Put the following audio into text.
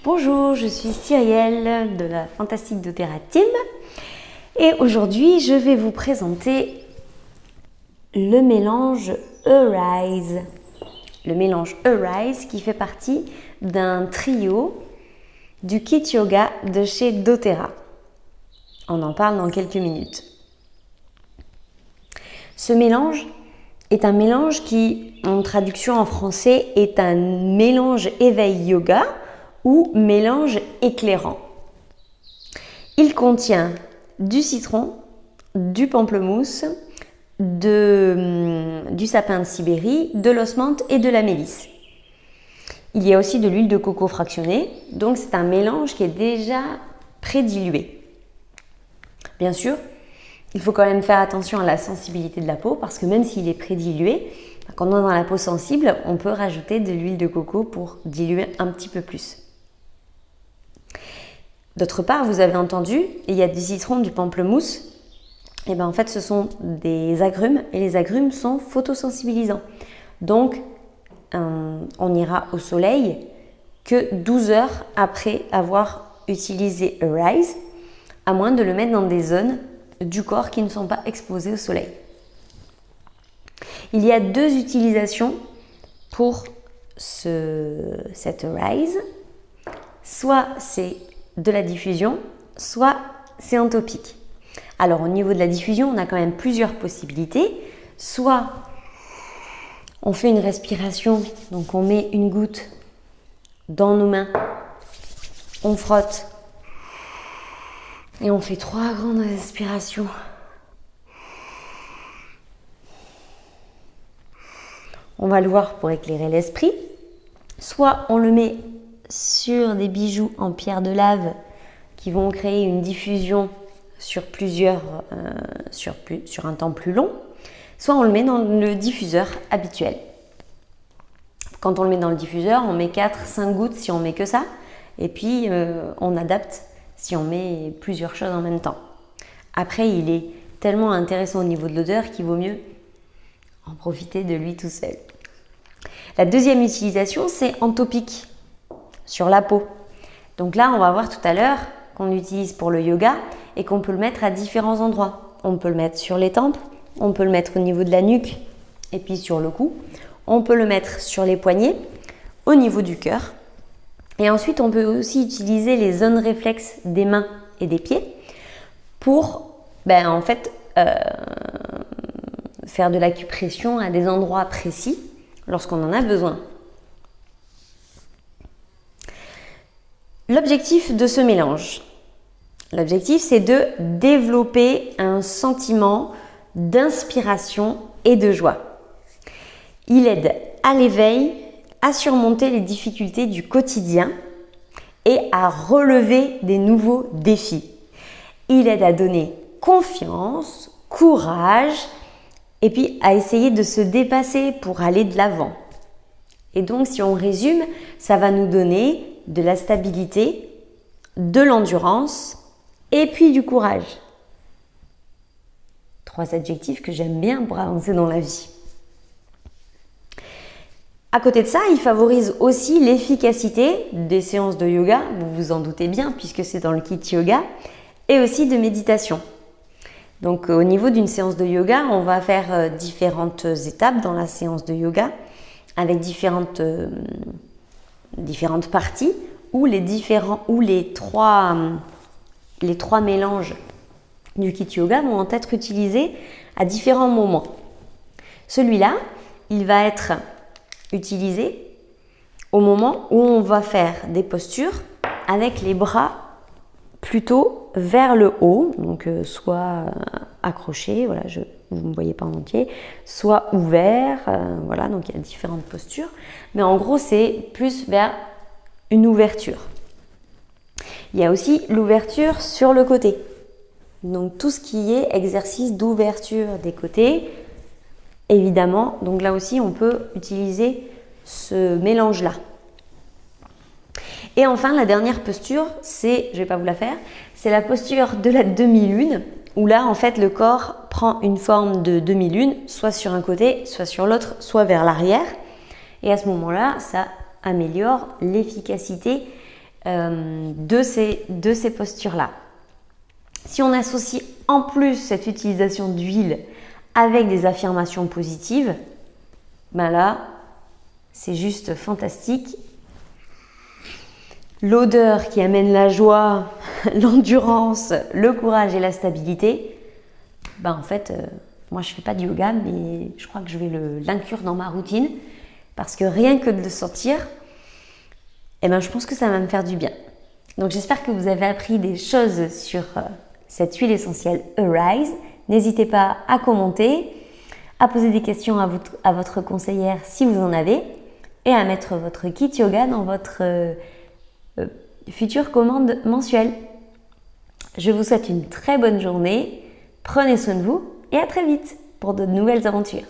Bonjour, je suis Cyrielle de la Fantastique doTERRA Team et aujourd'hui je vais vous présenter le mélange Arise. Le mélange Arise qui fait partie d'un trio du kit yoga de chez doTERRA. On en parle dans quelques minutes. Ce mélange est un mélange qui, en traduction en français, est un mélange éveil yoga ou mélange éclairant. Il contient du citron, du pamplemousse, du sapin de Sibérie, de l'os menthe et de la mélisse. Il y a aussi de l'huile de coco fractionnée, donc c'est un mélange qui est déjà prédilué. Bien sûr, il faut quand même faire attention à la sensibilité de la peau parce que même s'il est prédilué, quand on est dans la peau sensible, on peut rajouter de l'huile de coco pour diluer un petit peu plus. D'autre part, vous avez entendu, il y a du citron, du pamplemousse. Et bien en fait, ce sont des agrumes et les agrumes sont photosensibilisants. Donc, on n'ira au soleil que 12 heures après avoir utilisé Arise, à moins de le mettre dans des zones du corps qui ne sont pas exposées au soleil. Il y a deux utilisations pour cette Arise. Soit c'est de la diffusion, soit c'est en topique. Alors au niveau de la diffusion, on a quand même plusieurs possibilités. Soit on fait une respiration, donc on met une goutte dans nos mains, on frotte et on fait 3 grandes respirations. On va le voir pour éclairer l'esprit. Soit on le met sur des bijoux en pierre de lave qui vont créer une diffusion sur un temps plus long, soit on le met dans le diffuseur habituel. Quand on le met dans le diffuseur, on met 4-5 gouttes si on met que ça, et puis on adapte si on met plusieurs choses en même temps. Après, il est tellement intéressant au niveau de l'odeur qu'il vaut mieux en profiter de lui tout seul. La deuxième utilisation, c'est en topique, sur la peau. Donc là, on va voir tout à l'heure qu'on utilise pour le yoga et qu'on peut le mettre à différents endroits. On peut le mettre sur les tempes, on peut le mettre au niveau de la nuque et puis sur le cou. On peut le mettre sur les poignets, au niveau du cœur. Et ensuite, on peut aussi utiliser les zones réflexes des mains et des pieds pour faire de l'acupression à des endroits précis lorsqu'on en a besoin. L'objectif de ce mélange, c'est de développer un sentiment d'inspiration et de joie. Il aide à l'éveil, à surmonter les difficultés du quotidien et à relever des nouveaux défis. Il aide à donner confiance, courage et puis à essayer de se dépasser pour aller de l'avant. Et donc, si on résume, ça va nous donner de la stabilité, de l'endurance et puis du courage. 3 adjectifs que j'aime bien pour avancer dans la vie. À côté de ça, il favorise aussi l'efficacité des séances de yoga, vous vous en doutez bien puisque c'est dans le kit yoga, et aussi de méditation. Donc au niveau d'une séance de yoga, on va faire différentes étapes dans la séance de yoga avec différentes parties où les trois mélanges du kit yoga vont être utilisés à différents moments. Celui-là, il va être utilisé au moment où on va faire des postures avec les bras plutôt vers le haut, donc soit accrochés, voilà, vous ne me voyez pas en entier, soit ouverts, voilà, donc il y a différentes postures, mais en gros c'est plus vers une ouverture. Il y a aussi l'ouverture sur le côté, donc tout ce qui est exercice d'ouverture des côtés, évidemment, donc là aussi on peut utiliser ce mélange-là. Et enfin, la dernière posture, je ne vais pas vous la faire, c'est la posture de la demi-lune, où là, en fait, le corps prend une forme de demi-lune, soit sur un côté, soit sur l'autre, soit vers l'arrière. Et à ce moment-là, ça améliore l'efficacité de ces postures-là. Si on associe en plus cette utilisation d'huile avec des affirmations positives, ben là, c'est juste fantastique. L'odeur qui amène la joie, l'endurance, le courage et la stabilité, ben en fait, moi je ne fais pas de yoga, mais je crois que je vais l'inclure dans ma routine parce que rien que de le sentir, eh ben, je pense que ça va me faire du bien. Donc j'espère que vous avez appris des choses sur cette huile essentielle Arise. N'hésitez pas à commenter, à poser des questions à votre conseillère si vous en avez et à mettre votre kit yoga dans votre future commande mensuelle. Je vous souhaite une très bonne journée, prenez soin de vous et à très vite pour de nouvelles aventures.